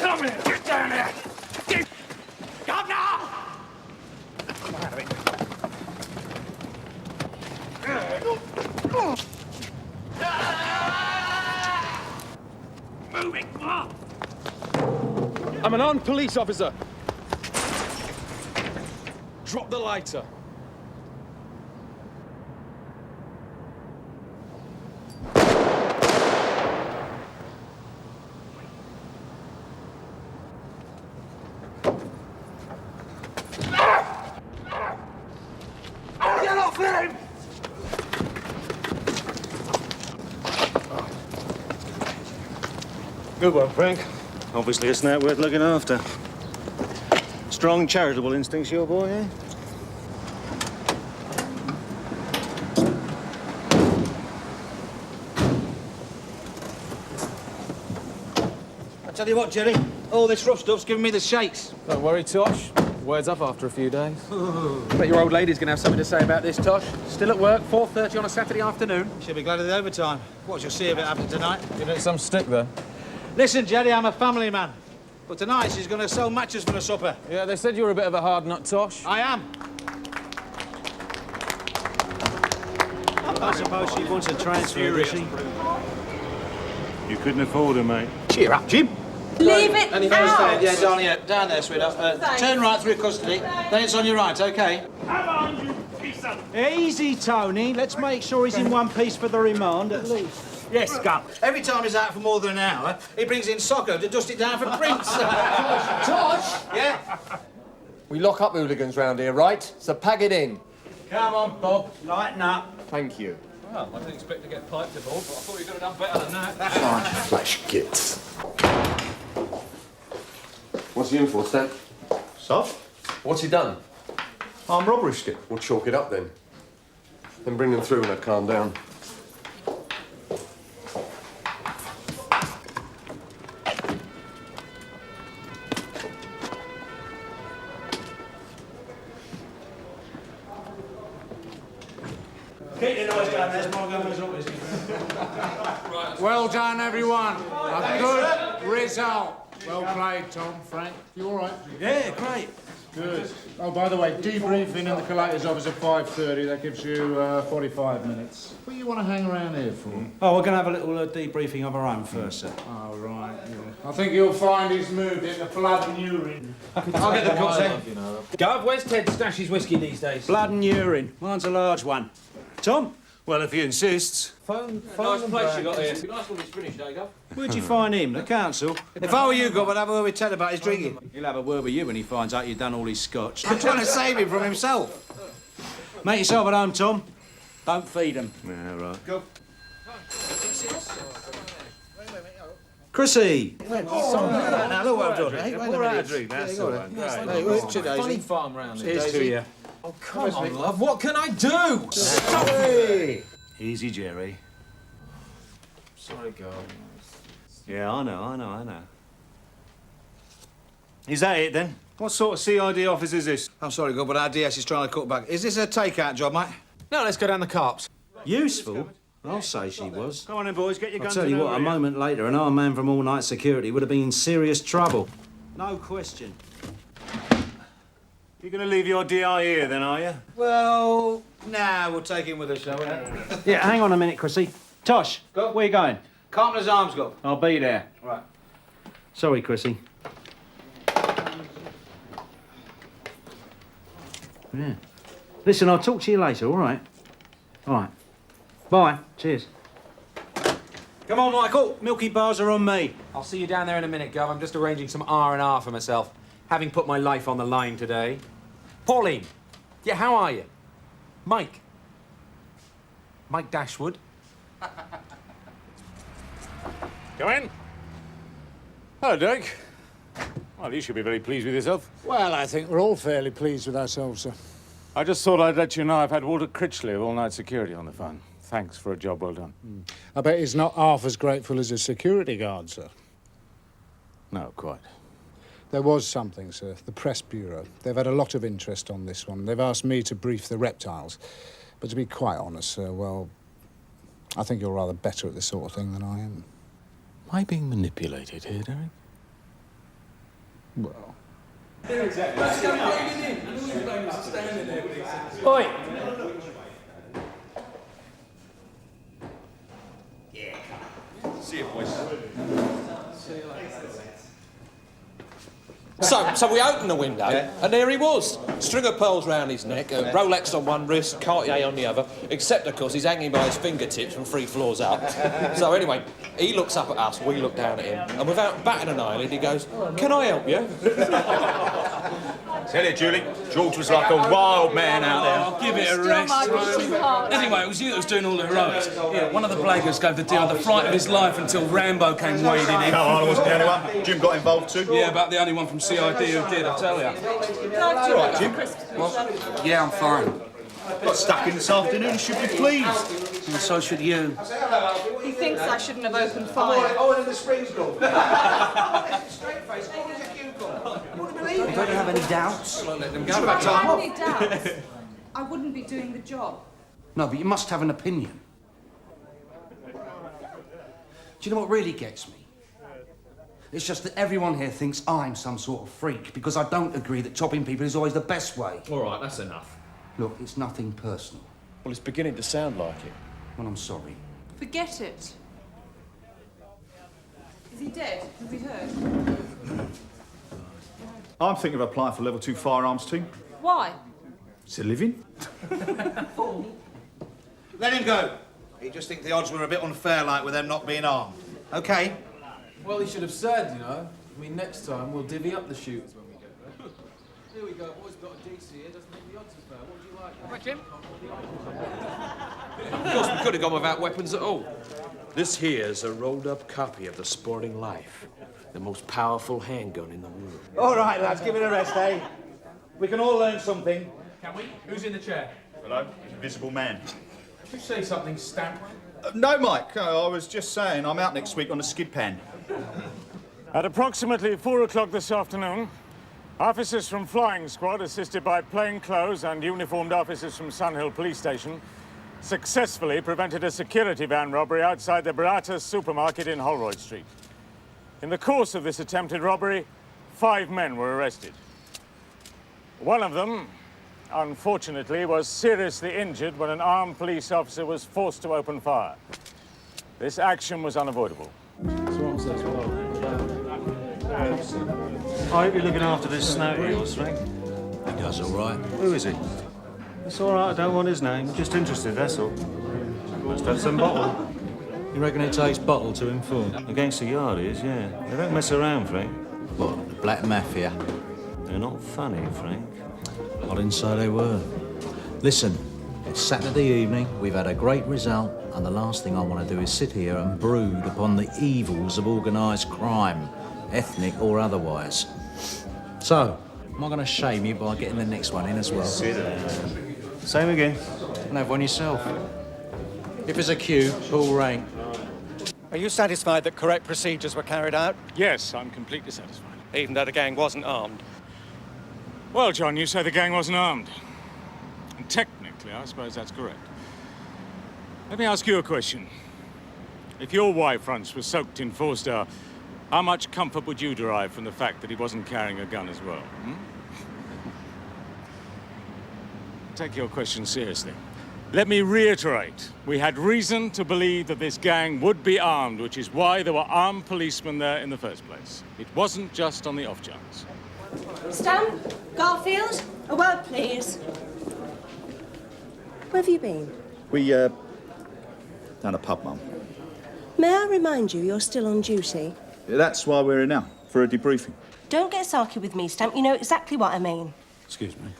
Come here! Get down here! Get... Governor! Come out of it. Moving! I'm an armed police officer. Drop the lighter. Get off him! Good one, Frank. Obviously a snout worth looking after. Strong charitable instincts, your boy, eh? I tell you what, Jerry, all this rough stuff's giving me the shakes. Don't worry, Tosh. Words up after a few days. Bet your old lady's gonna have something to say about this, Tosh. Still at work, 4:30 on a Saturday afternoon. She'll be glad of the overtime. What, you'll see if it happens tonight? Give it some stick, though. Listen, Jerry, I'm a family man. But tonight she's going to sell matches for the supper. Yeah, they said you were a bit of a hard nut, Tosh. I am. I suppose she wants a transfer, does she? You couldn't afford her, mate. Cheer up, Jim. Leave it out! Yeah, darling, yeah. Down there, sweetheart. Turn right through custody. Then it's on your right, OK? Come on, you piece of... Easy, Tony. Let's make sure he's in one piece for the remand, at least. Yes, Gum. Every time he's out for more than an hour, he brings in Socko to dust it down for prints. Tosh! Yeah? We lock up hooligans round here, right? So pack it in. Come on, Bob. Lighten up. Thank you. Well, I didn't expect to get piped aboard, but I thought you could have done better than that. Flash gits. What's he in for, Stan? Soft? What's he done? Armed robbery skip. We'll chalk it up then. Then bring them through when they calm down. Keep your noise down, there's more governors up. Well done, everyone. A good result. Well played, Tom, Frank. You all right? Yeah, great. Good. Oh, by the way, debriefing in the collector's office at 5:30. That gives you 45 minutes. What do you want to hang around here for? Oh, we're going to have a little debriefing of our own first, sir. Oh, right, yeah. I think you'll find he's moved into blood and urine. I'll get the cups then. Gov, where's Ted to stash his whiskey these days? Blood and urine. Mine's a large one. Tom? Well, if he insists. Nice place you got here. Nice when it's finished, eh, Gov? Where'd you find him? The council? If I were you, Gov, I'd have a word with Ted about his drinking. He'll have a word with you when he finds out you've done all his scotch. I'm trying to save him from himself. Make yourself at home, Tom. Don't feed him. Yeah, right. Go. Chrissy! Now, look what I've done. Hey, Pour out a drink, that's all right. Funny farm round here. Cheers to you. Oh, come on, love. What can I do? Stop it! Easy, Jerry. Sorry, girl. Yeah, I know. Is that it, then? What sort of CID office is this? I'm sorry, God, but our DS is trying to cut back. Is this a takeout job, mate? No, let's go down the carps. Useful? I'll say she was. Come on then, boys, get your I'll guns tell you and what, a over here. moment later, an armed man from all-night security would have been in serious trouble. No question. You're going to leave your DI here, then, are you? Well, nah, we'll take him with us, shall we? Yeah, hang on a minute, Chrissy. Tosh, Go. where you going? Carpenter's Arms, Gov. I'll be there. Right. Sorry, Chrissy. Yeah. Listen, I'll talk to you later, all right? All right. Bye. Cheers. Come on, Michael. Milky bars are on me. I'll see you down there in a minute, Gov. I'm just arranging some R&R for myself, having put my life on the line today. Pauline. Yeah, how are you? Mike. Mike Dashwood. Go in. Hello, Dirk. Well, you should be very pleased with yourself. Well, I think we're all fairly pleased with ourselves, sir. I just thought I'd let you know I've had Walter Critchley of All Night Security on the phone. Thanks for a job well done. I bet he's not half as grateful as a security guard, sir. No, quite. There was something, sir. The Press Bureau. They've had a lot of interest on this one. They've asked me to brief the reptiles. But to be quite honest, sir, well, I think you're rather better at this sort of thing than I am. Am I being manipulated here, Derek? Well, Oi! See you, boys. So we opened the window, and there he was. String of pearls round his neck, a Rolex on one wrist, Cartier on the other, except, of course, he's hanging by his fingertips from 3 floors up. So anyway, he looks up at us, we look down at him, and without batting an eyelid, he goes, "Can I help you?" Tell you, Julie, George was like a wild man out there. I'll give it a rest. Anyway, it was you that was doing all the heroics. Yeah, one of the blaggers gave the deal the fright of his life until Rambo came wading in. No, I wasn't the only one. Jim got involved too. Yeah, about the only one from CID who did, I tell you. All right, Jim. What? Yeah, I'm fine. Got stuck in this afternoon. You should be pleased. And so should you. He thinks I shouldn't have opened fire. Oh, and in the springs gone. Don't you have any doubts? Let them If go. I had any doubts, I wouldn't be doing the job. No, but you must have an opinion. Do you know what really gets me? It's just that everyone here thinks I'm some sort of freak because I don't agree that chopping people is always the best way. All right, that's enough. Look, it's nothing personal. Well, it's beginning to sound like it. Well, I'm sorry. Forget it. Is he dead? Have we heard? I'm thinking of applying for level 2 firearms team. Why? It's a living. Let him go. He just thinks the odds were a bit unfair, like, with them not being armed. OK? Well, he should have said, you know. I mean, next time we'll divvy up the shooters when we get there. Here we go. Boys got a DC here. Doesn't make the odds fair. What would you like? Right, Jim? Of course, we could have gone without weapons at all. This here's a rolled-up copy of the Sporting Life, the most powerful handgun in the world. All right, lads, give it a rest, eh? We can all learn something. Can we? Who's in the chair? Hello, invisible man. Did you say something, Stamp? No, Mike. I was just saying I'm out next week on a skid pan. At approximately 4 o'clock this afternoon, officers from Flying Squad, assisted by plainclothes and uniformed officers from Sunhill Police Station, successfully prevented a security van robbery outside the Baratas supermarket in Holroyd Street. In the course of this attempted robbery, 5 men were arrested. One of them, unfortunately, was seriously injured when an armed police officer was forced to open fire. This action was unavoidable. I hope you're looking after this snout of yours, Frank. He does all right. Who is he? It's all right, I don't want his name. Just interested, that's all. Must have some bottle. You reckon it takes bottle to inform? Against the yard is, yeah. They don't mess around, Frank. What, the Black Mafia? They're not funny, Frank. I didn't say they were. Listen, it's Saturday evening, we've had a great result, and the last thing I want to do is sit here and brood upon the evils of organised crime, ethnic or otherwise. So, am I going to shame you by getting the next one in as well? Sit down. Same again. And have one yourself. If it's a queue, pull rank. Are you satisfied that correct procedures were carried out? Yes, I'm completely satisfied. Even though the gang wasn't armed? Well, John, you say the gang wasn't armed. And technically, I suppose that's correct. Let me ask you a question. If your Y-fronts were soaked in 4-star, how much comfort would you derive from the fact that he wasn't carrying a gun as well? Take your question seriously. Let me reiterate, we had reason to believe that this gang would be armed, which is why there were armed policemen there in the first place. It wasn't just on the off chance. Stamp, Garfield, a word, please. Where have you been? We, down a pub, Mum. May I remind you you're still on duty? That's why we're here now, for a debriefing. Don't get sarky with me, Stamp. You know exactly what I mean. Excuse me.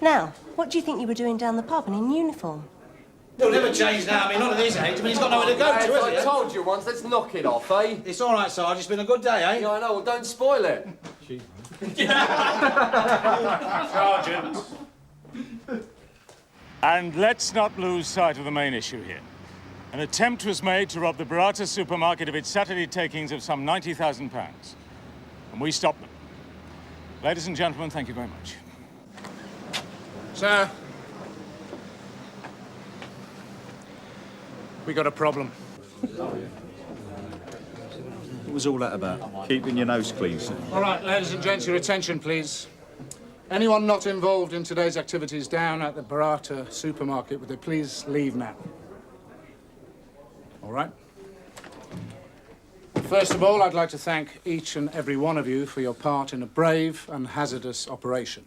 Now, what do you think you were doing down the pub and in uniform? They'll never change now. I mean, not at his age. I mean, he's got nowhere to go to, has he? I told you once, let's knock it off, eh? It's all right, Sarge. It's been a good day, eh? Yeah, I know, well, don't spoil it. Sergeant. And let's not lose sight of the main issue here. An attempt was made to rob the Baratas supermarket of its Saturday takings of some £90,000. And we stopped them. Ladies and gentlemen, thank you very much. Sir. We got a problem. was all that about? Keeping your nose clean, sir. All right, ladies and gents, your attention, please. Anyone not involved in today's activities down at the Barata supermarket, would they please leave now? All right. First of all, I'd like to thank each and every one of you for your part in a brave and hazardous operation.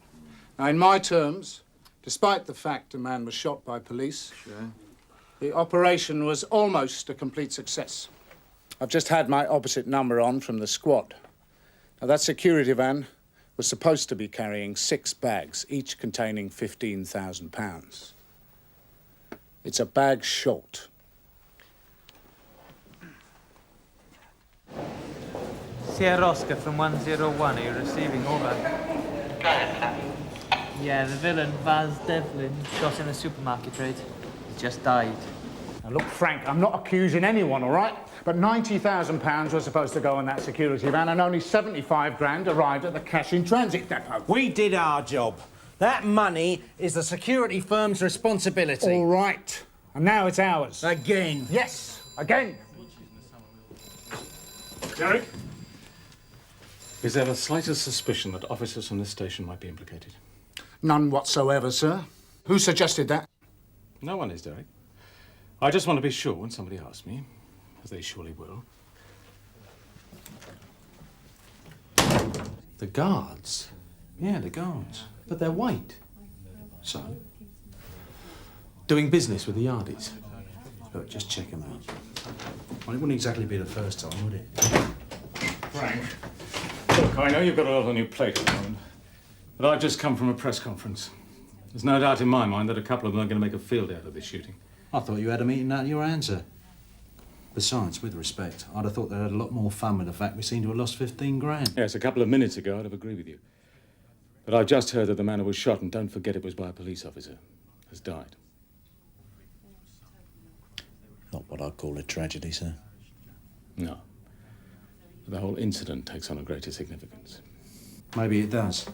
Now, in my terms, despite the fact a man was shot by police, the operation was almost a complete success. I've just had my opposite number on from the squad. Now, that security van was supposed to be carrying 6 bags, each containing £15,000. It's a bag short. Sierra Oscar from 101, are you receiving? Over. Go ahead, sir. Yeah, the villain, Vaz Devlin, shot in the supermarket raid. He just died. Now, look, Frank, I'm not accusing anyone, all right? But £90,000 was supposed to go in that security van, and only 75 grand arrived at the cash-in-transit depot. We did our job. That money is the security firm's responsibility. All right. And now it's ours. Again. Yes, again. Derek? Is there the slightest suspicion that officers from this station might be implicated? None whatsoever, sir. Who suggested that? No one is, Derek. I just want to be sure when somebody asks me, as they surely will. The guards? Yeah, the guards. But they're white. So? Doing business with the Yardies. Look, just check them out. Well, it wouldn't exactly be the first time, would it? Frank, look, I know you've got a lot on your plate at the moment, but I've just come from a press conference. There's no doubt in my mind that a couple of them are going to make a field out of this shooting. I thought you had a meeting out of your hands, sir. Besides, with respect, I'd have thought they'd had a lot more fun with the fact we seem to have lost 15 grand. Yes, a couple of minutes ago I'd have agreed with you. But I've just heard that the man who was shot, and don't forget it was by a police officer, has died. Not what I'd call a tragedy, sir. No. The whole incident takes on a greater significance. Maybe it does.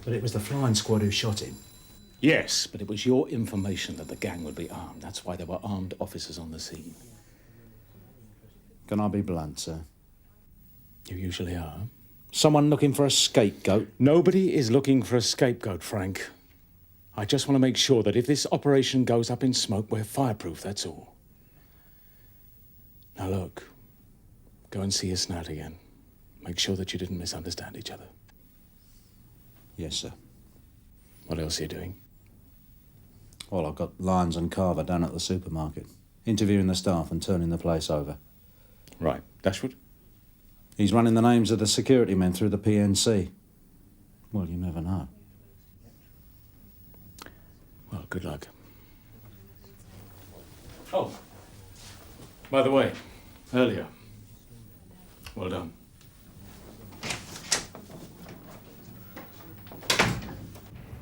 But it was the flying squad who shot him. Yes, but it was your information that the gang would be armed. That's why there were armed officers on the scene. Can I be blunt, sir? You usually are. Someone looking for a scapegoat? Nobody is looking for a scapegoat, Frank. I just want to make sure that if this operation goes up in smoke, we're fireproof, that's all. Now look, go and see your snout again. Make sure that you didn't misunderstand each other. Yes, sir. What else are you doing? Well, I've got Lyons and Carver down at the supermarket, interviewing the staff and turning the place over. Right. Dashwood? He's running the names of the security men through the PNC. Well, you never know. Well, good luck. Oh, by the way, earlier. Well done.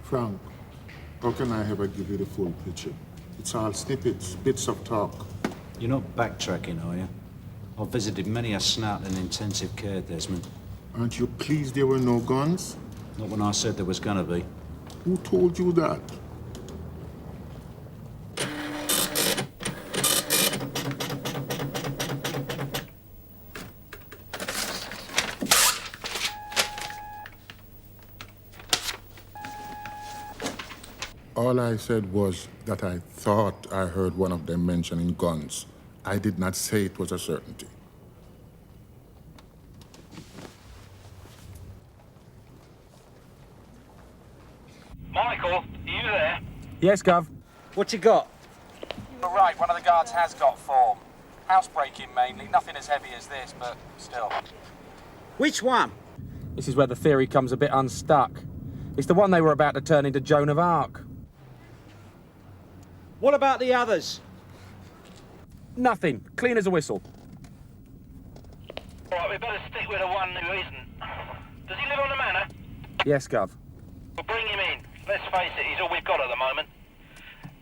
Frank, how can I ever give you the full picture? It's all snippets, bits of talk. You're not backtracking, are you? I've visited many a snout in intensive care, Desmond. Aren't you pleased there were no guns? Not when I said there was gonna be. Who told you that? All I said was that I thought I heard one of them mentioning guns. I did not say it was a certainty. Michael, are you there? Yes, Gov. What you got? Right, one of the guards has got form. Housebreaking mainly, nothing as heavy as this, but still. Which one? This is where the theory comes a bit unstuck. It's the one they were about to turn into Joan of Arc. What about the others? Nothing. Clean as a whistle. All right, we better stick with the one who isn't. Does he live on the manor? Yes, Gov. We'll bring him in. Let's face it, he's all we've got at the moment.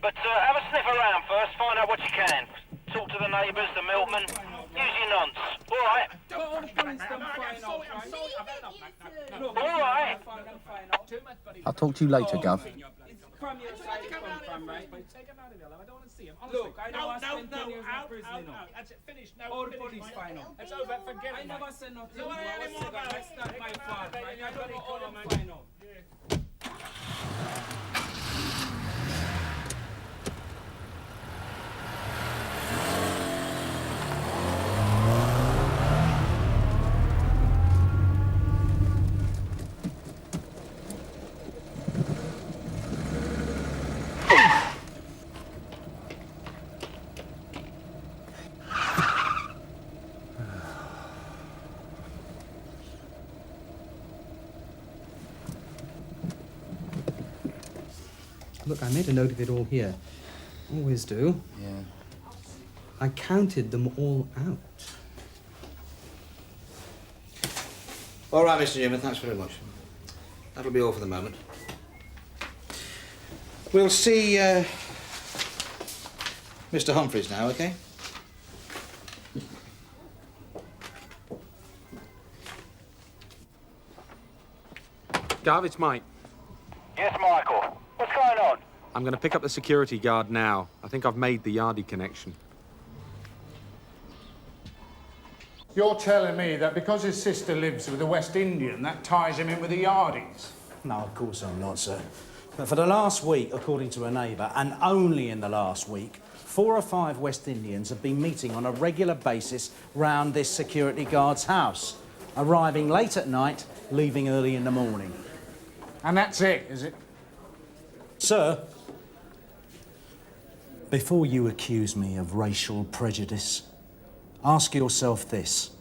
But have a sniff around first, find out what you can. Talk to the neighbours, the milkman. Use your nonce. All right? All right. I'll talk to you later, Gov. Look, I out. That's it, finished. No, all finished, final. It's over, forget it. I never said nothing. No, that's not my fault. I got it all on my final. Look, I made a note of it all here. Always do. Yeah. I counted them all out. All right, Mr. Newman, thanks very much. That'll be all for the moment. We'll see Mr. Humphreys now, OK? Gav, it's Mike. Yes, Michael. What's going on? I'm going to pick up the security guard now. I think I've made the Yardie connection. You're telling me that because his sister lives with a West Indian, that ties him in with the Yardies? No, of course I'm not, sir. But for the last week, according to a neighbour, and only in the last week, 4 or 5 West Indians have been meeting on a regular basis round this security guard's house, arriving late at night, leaving early in the morning. And that's it, is it? Sir, before you accuse me of racial prejudice, ask yourself this.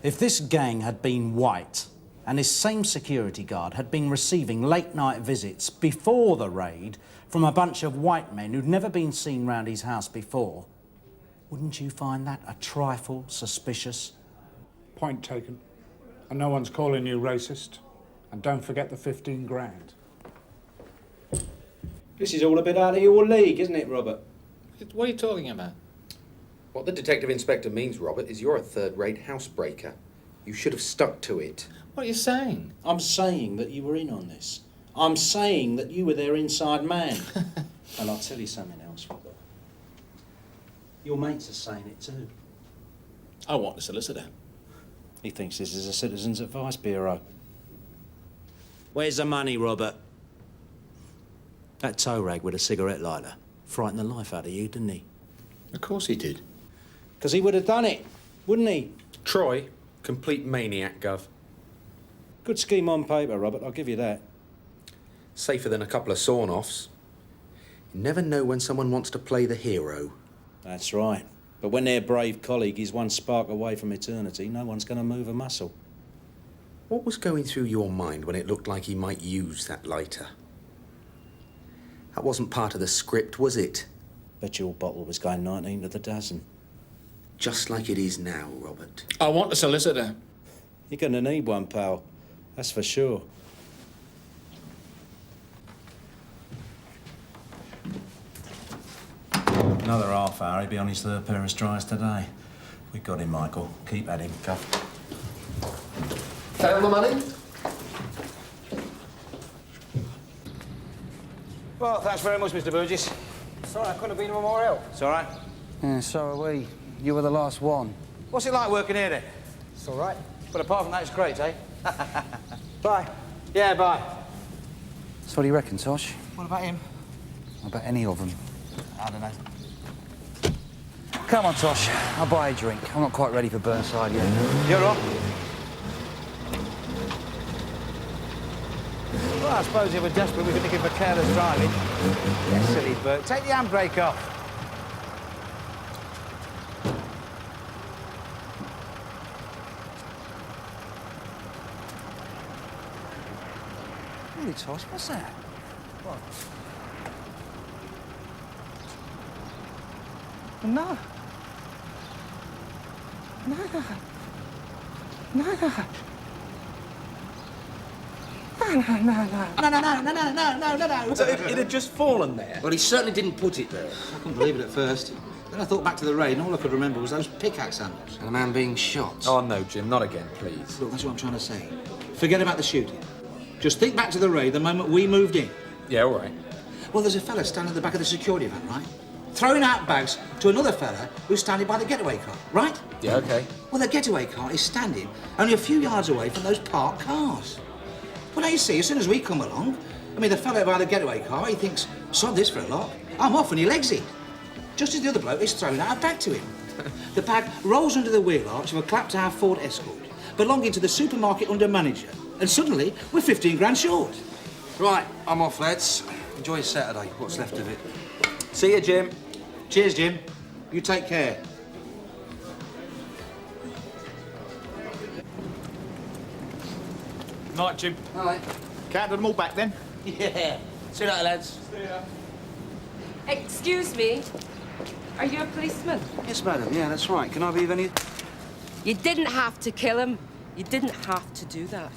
If this gang had been white and this same security guard had been receiving late-night visits before the raid from a bunch of white men who'd never been seen round his house before, wouldn't you find that a trifle suspicious? Point taken. And no one's calling you racist. And don't forget the 15 grand. This is all a bit out of your league, isn't it, Robert? What are you talking about? What the detective inspector means, Robert, is you're a third-rate housebreaker. You should have stuck to it. What are you saying? I'm saying that you were in on this. I'm saying that you were their inside man. And I'll tell you something else, Robert. Your mates are saying it too. I want the solicitor. He thinks this is a Citizens Advice Bureau. Where's the money, Robert? That tow rag with a cigarette lighter frightened the life out of you, didn't he? Of course he did. Because he would have done it, wouldn't he? Troy, complete maniac, Gov. Good scheme on paper, Robert, I'll give you that. Safer than a couple of sawn-offs. You never know when someone wants to play the hero. That's right. But when their brave colleague is one spark away from eternity, no one's going to move a muscle. What was going through your mind when it looked like he might use that lighter? That wasn't part of the script, was it? Bet your bottle was going 19 to the dozen. Just like it is now, Robert. I want a solicitor. You're going to need one, pal. That's for sure. Another half hour, he'd be on his third pair of strides today. We got him, Michael. Keep at him, Cuff. Found the money? Well, thanks very much, Mr. Burgess. Sorry, I couldn't have been more help. It's all right. Yeah, so are we. You were the last one. What's it like working here, then? It's all right. But apart from that, it's great, eh? Bye. Yeah, bye. So what do you reckon, Tosh? What about him? About any of them? I don't know. Come on, Tosh. I'll buy a drink. I'm not quite ready for Burnside yet. You're on. Well, I suppose if we're desperate, we could nick him for careless driving. Yeah, silly Bert. Take the handbrake off. Really, Tosh? What's that? What? No. No. So it had just fallen there? Well, he certainly didn't put it there. I couldn't believe it at first. Then I thought back to the raid, and all I could remember was those pickaxe handles and a man being shot. Oh, no, Jim, not again, please. Look, that's what I'm trying to say. Forget about the shooting. Just think back to the raid the moment we moved in. Yeah, all right. Well, there's a fella standing at the back of the security van, right? throwing out bags to another fella who's standing by the getaway car, right? Yeah, OK. Well, the getaway car is standing only a few yards away from those parked cars. Well, now you see, as soon as we come along, I mean, the fella by the getaway car, he thinks, sod this for a lot, I'm off, and he legs it. Just as the other bloke is throwing out a bag to him. The bag rolls under the wheel arch of a clapped-out Ford Escort, belonging to the supermarket under manager, and suddenly we're 15 grand short. Right, I'm off, lads. Enjoy Saturday, what's left of it. See you, Jim. Cheers, Jim. You take care. Night, Jim. All right. Counted them all back then? Yeah. See you later, lads. See ya. Excuse me. Are you a policeman? Yes, madam. Yeah, that's right. Can I be of any... You didn't have to kill him. You didn't have to do that.